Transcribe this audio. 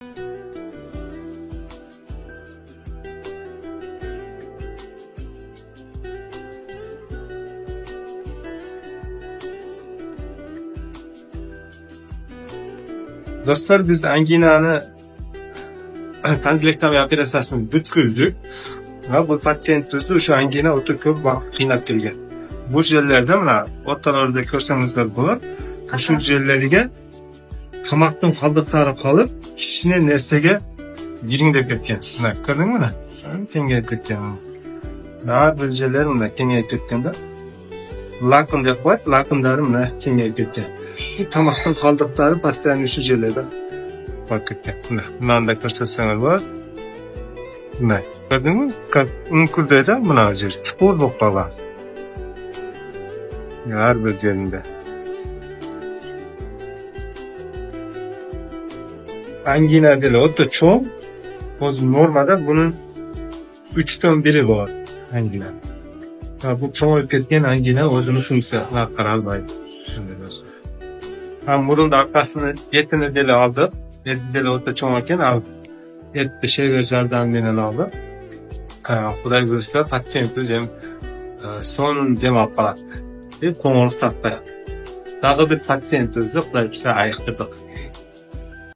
Dostlar, biz anginani tanzilektomiya operatsiyasini bitkizdik va bu patsientimizni o'sha angina o'ta ko'p vaqt qiynab kelgan. Bu jellarda mana o'rtalarida ko'rsangizlar bo'ladi. Shu jellariga tomoqning qoldiqlari qolib, kichkina narsaga yiringdab ketgan. Mana ko'rdingmi mana? Kengayib ketgan. Har bir jellar mana kengayib ketganda lakon deb qo'yadi, lakonlari mana kengayib ketgan. Bu tomoqning qoldiqlari pastdan shu jellarda bak ketgan. Mana da ko'rsatsangiz bo'ladi. Mana ko'rdingmi? Unkurdayda mana yer chuqur bo'lib qolgan. Har bir yerinde. Angina dili o'ta cho'ng. O'zi normada buning 3dan biri bor angina. Bu cho'ngib ketgan angina o'zini funksiyasini aqtara olmaydi. Shunday do'stlar. Ham burun orqasini yetini dili oldi. Dili o'ta cho'ng ekan, yetti yordam bilan oldi. Xudoy buyursa patsientimiz ham son demab qoladi. Deb qo'ng'iroq taqdi. Tag'in bir patsientimizni Xudoy buyursa ayıqtirdik.